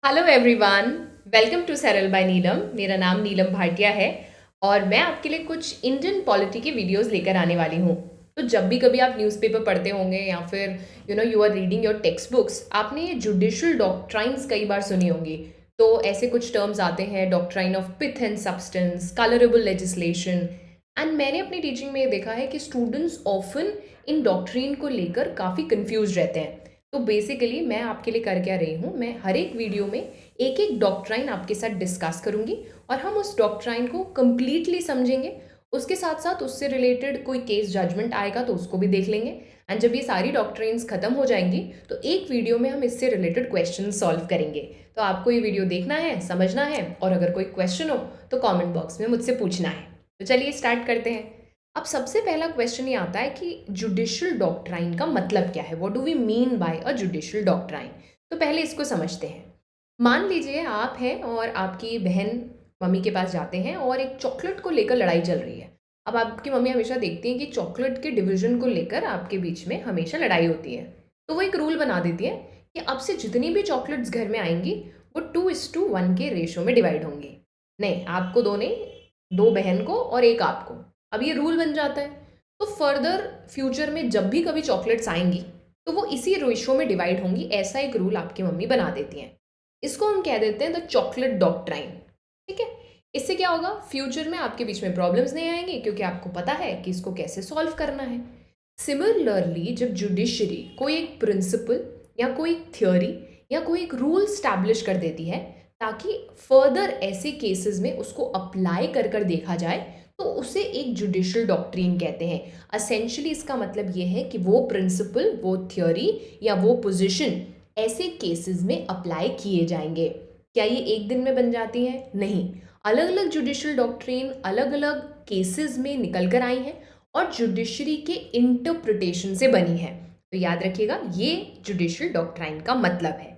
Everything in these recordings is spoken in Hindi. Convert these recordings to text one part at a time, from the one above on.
हेलो एवरीवन, वेलकम टू सरल बाय नीलम। मेरा नाम नीलम भाटिया है और मैं आपके लिए कुछ इंडियन पॉलिटी की वीडियोस लेकर आने वाली हूँ। तो जब भी कभी आप न्यूज़पेपर पढ़ते होंगे या फिर you are reading your textbooks, आपने ये जुडिशल डॉक्ट्राइन्स कई बार सुनी होंगी। तो ऐसे कुछ टर्म्स आते हैं, doctrine of pith and substance, colourable legislation. And मैंने अपनी टीचिंग में ये देखा है कि स्टूडेंट्स ऑफन इन डॉक्ट्रीन को लेकर काफ़ी कंफ्यूज रहते हैं। तो बेसिकली मैं आपके लिए कर क्या रही हूँ, मैं हर एक वीडियो में एक एक डॉक्ट्राइन आपके साथ डिस्कस करूँगी और हम उस डॉक्ट्राइन को कम्प्लीटली समझेंगे। उसके साथ साथ उससे रिलेटेड कोई केस जजमेंट आएगा तो उसको भी देख लेंगे। एंड जब ये सारी डॉक्ट्राइन्स खत्म हो जाएंगी तो एक वीडियो में हम इससे रिलेटेड क्वेश्चन सॉल्व करेंगे। तो आपको ये वीडियो देखना है, समझना है और अगर कोई क्वेश्चन हो तो कॉमेंट बॉक्स में मुझसे पूछना है। तो चलिए स्टार्ट करते हैं। अब सबसे पहला क्वेश्चन ये आता है कि जुडिशियल डॉक्ट्राइन का मतलब क्या है। What do we mean by a judicial doctrine. तो पहले इसको समझते हैं। मान लीजिए आप हैं और आपकी बहन मम्मी के पास जाते हैं और एक चॉकलेट को लेकर लड़ाई चल रही है। अब आपकी मम्मी हमेशा देखती हैं कि चॉकलेट के डिवीजन को लेकर आपके बीच में हमेशा लड़ाई होती है। तो वो एक रूल बना देती है कि अब से जितनी भी चॉकलेट्स घर में आएंगी वो 2:1 के रेशो में डिवाइड होंगी। नहीं, आपको दो नहीं, दो बहन को और एक आपको। अब ये रूल बन जाता है। तो फर्दर फ्यूचर में जब भी कभी चॉकलेट्स आएंगी तो वो इसी रेशो में डिवाइड होंगी। ऐसा एक रूल आपकी मम्मी बना देती हैं। इसको हम कह देते हैं द चॉकलेट डॉक्ट्राइन। ठीक है। इससे क्या होगा, फ्यूचर में आपके बीच में प्रॉब्लम्स नहीं आएंगी क्योंकि आपको पता है कि इसको कैसे सॉल्व करना है। सिमिलरली जब जुडिशरी कोई एक प्रिंसिपल या कोई थ्योरी या कोई एक रूल स्टैब्लिश कर देती है ताकि फर्दर ऐसे केसेस में उसको अप्लाई कर कर देखा जाए, तो उसे एक जुडिशियल डॉक्ट्रीन कहते हैं। असेंशली इसका मतलब ये है कि वो प्रिंसिपल, वो थ्योरी या वो पोजीशन ऐसे केसेस में अप्लाई किए जाएंगे। क्या ये एक दिन में बन जाती है? नहीं। अलग अलग जुडिशियल डॉक्ट्रीन अलग अलग केसेस में निकल कर आई हैं और जुडिशरी के इंटरप्रिटेशन से बनी है। तो याद रखिएगा, ये जुडिशियल डॉक्ट्राइन का मतलब है।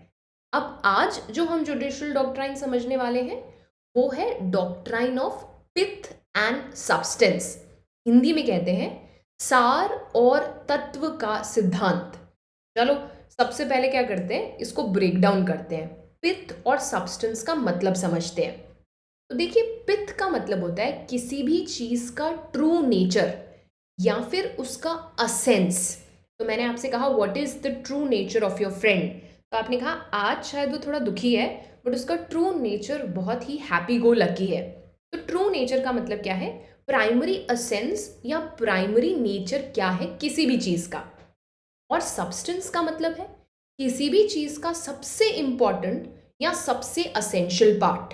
अब आज जो हम जुडिशियल डॉक्ट्राइन समझने वाले हैं वो है doctrine of pith and substance. Hindi में कहते हैं सार और तत्व का सिद्धांत। चलो सबसे पहले क्या करते हैं, इसको ब्रेक डाउन करते हैं। पिथ और सब्सटेंस का मतलब समझते हैं। तो देखिए, पिथ का मतलब होता है किसी भी चीज का ट्रू नेचर या फिर उसका असेंस। तो मैंने आपसे कहा what is the true nature of your friend. तो आपने कहा आज शायद वो थोड़ा दुखी है बट उसका ट्रू नेचर बहुत ही हैप्पी गो लकी है। तो ट्रू नेचर का मतलब क्या है, प्राइमरी असेंस या प्राइमरी नेचर क्या है किसी भी चीज का। और सब्सटेंस का मतलब है किसी भी चीज का सबसे इंपॉर्टेंट या सबसे असेंशियल पार्ट।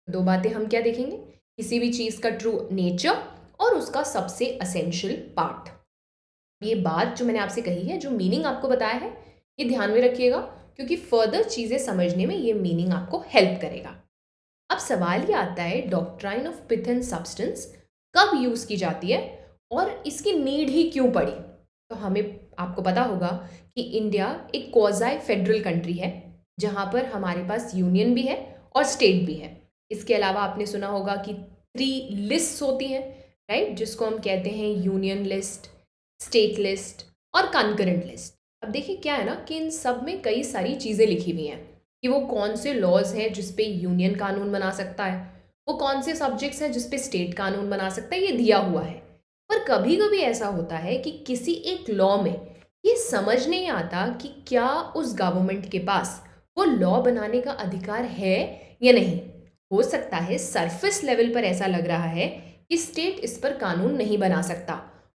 दो बातें हम क्या देखेंगे, किसी भी चीज का ट्रू नेचर और उसका सबसे असेंशियल पार्ट। ये बात जो मैंने आपसे कही है, जो मीनिंग आपको बताया है, ये ध्यान में रखिएगा क्योंकि फर्दर चीजें समझने में ये मीनिंग आपको हेल्प करेगा। अब सवाल ये आता है doctrine of pith and substance कब यूज की जाती है और इसकी नीड ही क्यों पड़ी। तो हमें आपको पता होगा कि इंडिया एक क्वाज़ाई फेडरल कंट्री है जहाँ पर हमारे पास यूनियन भी है और स्टेट भी है। इसके अलावा आपने सुना होगा कि 3 लिस्ट्स होती हैं, राइट, जिसको हम कहते हैं यूनियन लिस्ट, स्टेट लिस्ट और कंकरेंट लिस्ट। अब देखिए क्या है ना कि इन सब में कई सारी चीज़ें लिखी हुई हैं कि वो कौन से लॉज हैं जिस पे यूनियन कानून बना सकता है, वो कौन से सब्जेक्ट्स हैं जिस पे स्टेट कानून बना सकता है, ये दिया हुआ है। पर कभी कभी ऐसा होता है कि किसी एक लॉ में ये समझ नहीं आता कि क्या उस गवर्नमेंट के पास वो लॉ बनाने का अधिकार है या नहीं। हो सकता है सरफेस लेवल पर ऐसा लग रहा है कि स्टेट इस पर कानून नहीं बना सकता,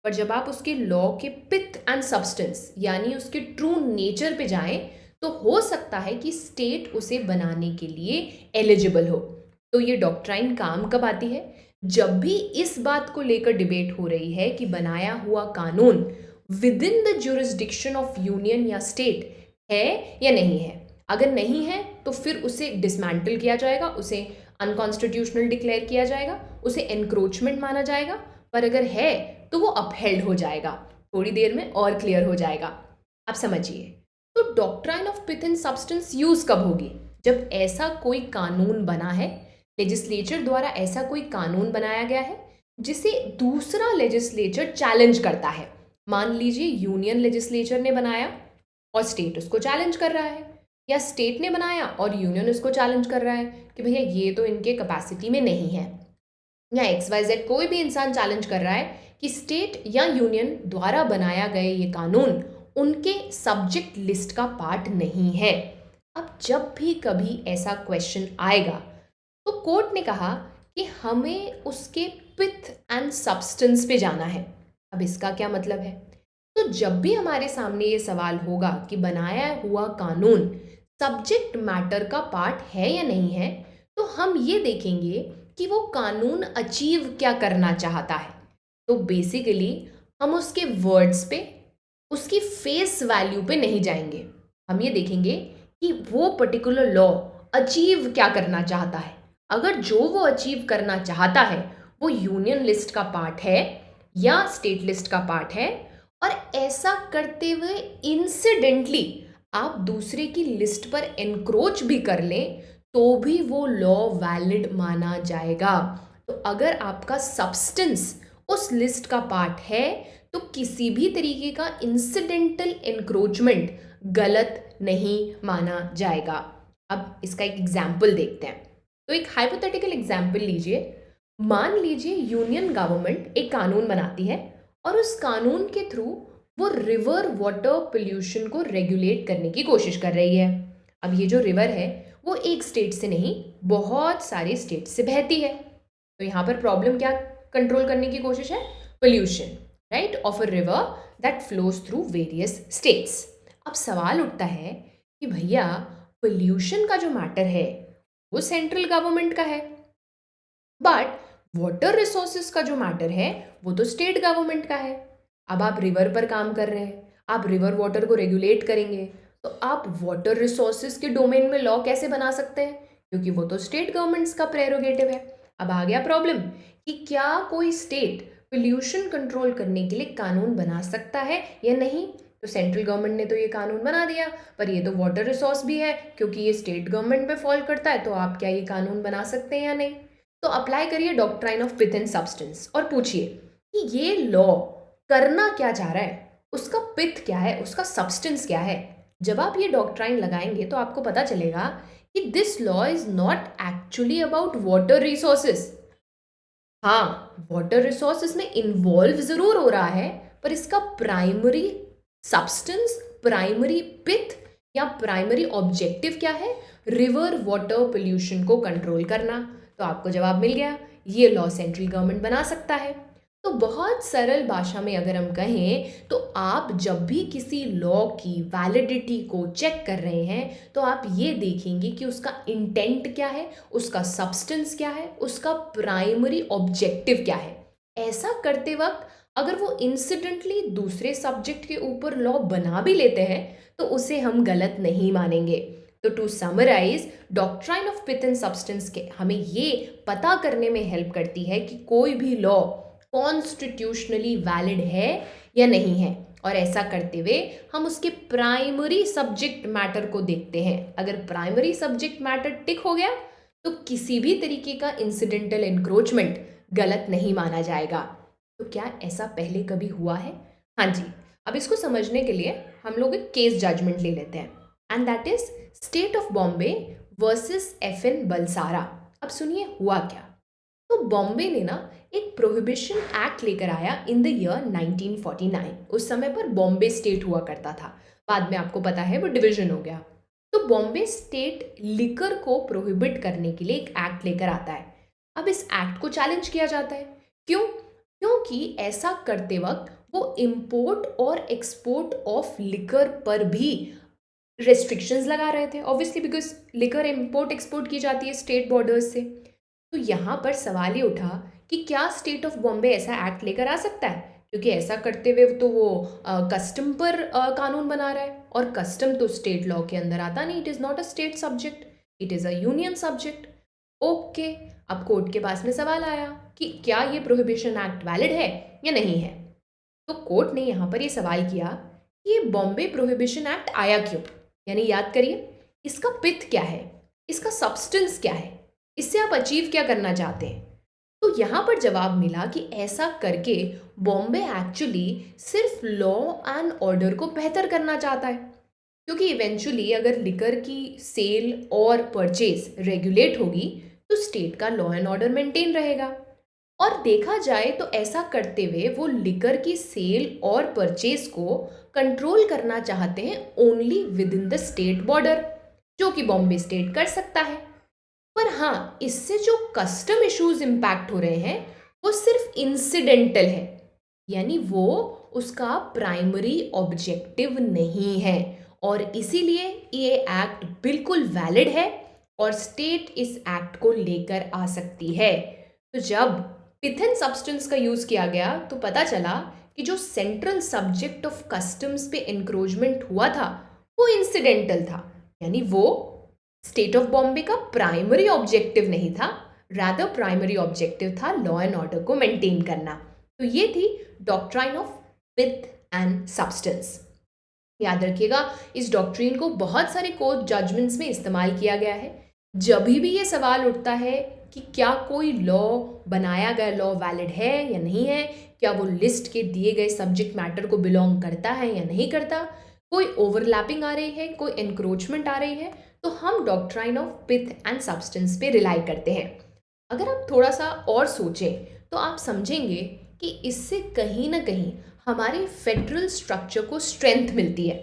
पर जब आप उसके लॉ के पिथ एंड सब्सटेंस यानी उसके ट्रू नेचर पे जाएं तो हो सकता है कि स्टेट उसे बनाने के लिए एलिजिबल हो। तो ये डॉक्ट्राइन काम कब आती है, जब भी इस बात को लेकर डिबेट हो रही है कि बनाया हुआ कानून with in the jurisdiction of union या स्टेट है या नहीं है। अगर नहीं है तो फिर उसे डिसमेंटल किया जाएगा, उसे अनकॉन्स्टिट्यूशनल डिक्लेयर किया जाएगा, उसे एनक्रोचमेंट माना जाएगा। पर अगर है तो वो अपहेल्ड हो जाएगा। थोड़ी देर में और क्लियर हो जाएगा। अब समझिए, तो doctrine of pith and substance use कब होगी, जब ऐसा कोई कानून बना है, लेजिस्लेचर द्वारा ऐसा कोई कानून बनाया गया है जिसे दूसरा लेजिस्लेचर चैलेंज करता है। मान लीजिए यूनियन लेजिस्लेचर ने बनाया और स्टेट उसको चैलेंज कर रहा है, या स्टेट ने बनाया और यूनियन उसको चैलेंज कर रहा है कि भैया ये तो इनके कैपेसिटी में नहीं है, या XYZ कोई भी इंसान चैलेंज कर रहा है कि स्टेट या यूनियन द्वारा बनाया गया ये कानून उनके सब्जेक्ट लिस्ट का पार्ट नहीं है। अब जब भी कभी ऐसा क्वेश्चन आएगा तो कोर्ट ने कहा कि हमें उसके पिथ एंड सब्सटेंस पे जाना है। अब इसका क्या मतलब है? तो जब भी हमारे सामने ये सवाल होगा कि बनाया हुआ कानून सब्जेक्ट मैटर का पार्ट है या नहीं है, तो हम ये देखेंगे कि वो कानून अचीव क्या करना चाहता है। तो बेसिकली हम उसके वर्ड्स पे, उसकी फेस वैल्यू पे नहीं जाएंगे। हम ये देखेंगे कि वो पर्टिकुलर लॉ अचीव क्या करना चाहता है। अगर जो वो अचीव करना चाहता है वो यूनियन लिस्ट का पार्ट है या स्टेट लिस्ट का पार्ट है, और ऐसा करते हुए इंसिडेंटली आप दूसरे की लिस्ट पर एनक्रोच भी कर लें तो भी वो लॉ वैलिड माना जाएगा। तो अगर आपका सब्सटेंस उस लिस्ट का पार्ट है तो किसी भी तरीके का इंसिडेंटल एनक्रोचमेंट गलत नहीं माना जाएगा। अब इसका एक एग्जाम्पल देखते हैं। तो एक हाइपोथेटिकल एग्जाम्पल लीजिए। मान लीजिए यूनियन गवर्नमेंट एक कानून बनाती है और उस कानून के थ्रू वो रिवर वाटर पोल्यूशन को रेगुलेट करने की कोशिश कर रही है। अब ये जो रिवर है वो एक स्टेट से नहीं, बहुत सारे स्टेट से बहती है। तो यहाँ पर प्रॉब्लम क्या कंट्रोल करने की कोशिश है? Pollution, right, of a river that flows through various states. अब सवाल उठता है कि भैया पोल्यूशन का जो मैटर है वो सेंट्रल गवर्नमेंट का है, बट वाटर रिसोर्सेज का जो मैटर है वो तो स्टेट गवर्नमेंट का है। अब आप रिवर पर काम कर रहे हैं, आप रिवर वाटर को रेगुलेट करेंगे, तो आप वाटर रिसोर्सेज के डोमेन में लॉ कैसे बना सकते हैं? क्योंकि वो तो स्टेट गवर्नमेंट्स का प्रेरोगेटिव है। अब आ गया प्रॉब्लम कि क्या कोई स्टेट पोल्यूशन कंट्रोल करने के लिए कानून बना सकता है या नहीं। तो सेंट्रल गवर्नमेंट ने तो ये कानून बना दिया, पर ये तो वाटर रिसोर्स भी है, क्योंकि ये स्टेट गवर्नमेंट में फॉल करता है, तो आप क्या ये कानून बना सकते हैं या नहीं? तो अप्लाई करिए doctrine of pith and substance और पूछिए कि ये लॉ करना क्या चाह रहा है, उसका पिथ क्या है, उसका सब्सटेंस क्या है। जब आप ये डॉक्ट्राइन लगाएंगे तो आपको पता चलेगा कि this law is not actually about water resources. हाँ, वाटर रिसोर्स इसमें इन्वॉल्व जरूर हो रहा है, पर इसका प्राइमरी सब्सटेंस, प्राइमरी पिथ या प्राइमरी ऑब्जेक्टिव क्या है? रिवर वाटर पोल्यूशन को कंट्रोल करना। तो आपको जवाब मिल गया, ये लॉ सेंट्रल गवर्नमेंट बना सकता है। तो बहुत सरल भाषा में अगर हम कहें तो आप जब भी किसी लॉ की वैलिडिटी को चेक कर रहे हैं तो आप ये देखेंगे कि उसका इंटेंट क्या है, उसका सब्सटेंस क्या है, उसका प्राइमरी ऑब्जेक्टिव क्या है। ऐसा करते वक्त अगर वो इंसिडेंटली दूसरे सब्जेक्ट के ऊपर लॉ बना भी लेते हैं तो उसे हम गलत नहीं मानेंगे। तो to summarise, doctrine of pith and substance के हमें ये पता करने में हेल्प करती है कि कोई भी लॉ कॉन्स्टिट्यूशनली वैलिड है या नहीं है, और ऐसा करते हुए हम उसके प्राइमरी सब्जेक्ट मैटर को देखते हैं। अगर प्राइमरी सब्जेक्ट मैटर टिक हो गया तो किसी भी तरीके का इंसिडेंटल एनक्रोचमेंट गलत नहीं माना जाएगा। तो क्या ऐसा पहले कभी हुआ है? हाँ जी। अब इसको समझने के लिए हम लोग एक केस जजमेंट ले लेते हैं, and that is state of Bombay versus FN Balsara. अब सुनिए हुआ क्या। तो बॉम्बे ने ना एक प्रोहिबिशन एक्ट लेकर आया इन द ईयर 1949। उस समय पर बॉम्बे स्टेट हुआ करता था, बाद में आपको पता है वो डिवीजन हो गया। तो बॉम्बे स्टेट लिकर को प्रोहिबिट करने के लिए एक एक्ट लेकर आता है। अब इस एक्ट को चैलेंज किया जाता है। क्यों? क्योंकि ऐसा करते वक्त वो इंपोर्ट और एक्सपोर्ट ऑफ लिकर पर भी रेस्ट्रिक्शंस लगा रहे थे, obviously because liquor import export की जाती है स्टेट बॉर्डर्स से। तो यहाँ पर सवाल ये उठा कि क्या स्टेट ऑफ बॉम्बे ऐसा एक्ट लेकर आ सकता है, क्योंकि ऐसा करते हुए तो वो कस्टम पर कानून बना रहा है, और कस्टम तो स्टेट लॉ के अंदर आता नहीं। It is not a state subject, it is a union subject. Okay, अब कोर्ट के पास में सवाल आया कि क्या ये प्रोहिबिशन एक्ट वैलिड है या नहीं है। तो कोर्ट ने यहाँ पर ये सवाल किया कि ये बॉम्बे प्रोहिबिशन एक्ट आया क्यों, यानी याद करिए इसका पिथ क्या है, इसका सब्सटेंस क्या है, इससे आप अचीव क्या करना चाहते हैं। तो यहाँ पर जवाब मिला कि ऐसा करके बॉम्बे एक्चुअली सिर्फ लॉ एंड ऑर्डर को बेहतर करना चाहता है, क्योंकि इवेंचुअली अगर लिकर की सेल और परचेज रेगुलेट होगी तो स्टेट का लॉ एंड ऑर्डर मेंटेन रहेगा। और देखा जाए तो ऐसा करते हुए वो लिकर की सेल और परचेज को कंट्रोल करना चाहते हैं only with in the state border, जो कि बॉम्बे स्टेट कर सकता है। पर हाँ, इससे जो कस्टम इश्यूज इम्पैक्ट हो रहे हैं वो सिर्फ इंसिडेंटल है, यानी वो उसका प्राइमरी ऑब्जेक्टिव नहीं है। और इसीलिए ये एक्ट बिल्कुल वैलिड है और स्टेट इस एक्ट को लेकर आ सकती है। तो जब पिथन सब्सटेंस का यूज किया गया तो पता चला कि जो सेंट्रल सब्जेक्ट ऑफ कस्टम्स पे इंक्रोचमेंट हुआ था वो इंसिडेंटल था, यानी वो स्टेट ऑफ बॉम्बे का प्राइमरी ऑब्जेक्टिव नहीं था, रादर प्राइमरी ऑब्जेक्टिव था लॉ एंड ऑर्डर को मेंटेन करना। तो ये थी doctrine of pith and substance. याद रखिएगा, इस डॉक्ट्रिन को बहुत सारे कोर्ट जजमेंट्स में इस्तेमाल किया गया है। जब भी ये सवाल उठता है कि क्या कोई लॉ, बनाया गया लॉ वैलिड है या नहीं है, क्या वो लिस्ट के दिए गए सब्जेक्ट मैटर को बिलोंग करता है या नहीं करता, कोई ओवरलैपिंग आ रही है, कोई एनक्रोचमेंट आ रही है, तो हम doctrine of pith and substance पे रिलाई करते हैं। अगर आप थोड़ा सा और सोचें तो आप समझेंगे कि इससे कहीं ना कहीं हमारे फेडरल स्ट्रक्चर को स्ट्रेंथ मिलती है,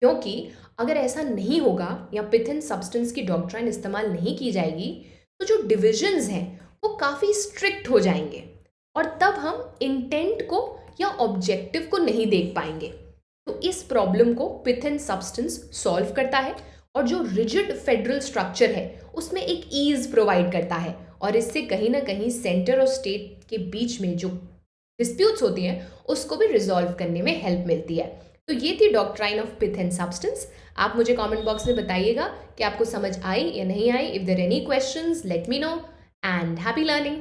क्योंकि अगर ऐसा नहीं होगा या पिथ एंड सब्सटेंस की डॉक्ट्राइन इस्तेमाल नहीं की जाएगी तो जो डिविजन्स हैं वो काफ़ी स्ट्रिक्ट हो जाएंगे और तब हम इंटेंट को या ऑब्जेक्टिव को नहीं देख पाएंगे। तो इस प्रॉब्लम को पिथ एंड सब्सटेंस सॉल्व करता है और जो रिजिड फेडरल स्ट्रक्चर है उसमें एक ईज प्रोवाइड करता है और इससे कहीं ना कहीं सेंटर और स्टेट के बीच में जो डिस्प्यूट्स होती हैं उसको भी रिजॉल्व करने में हेल्प मिलती है। तो ये थी doctrine of pith and substance. आप मुझे कमेंट बॉक्स में बताइएगा कि आपको समझ आई या नहीं आई। If there any questions let me know and happy learning.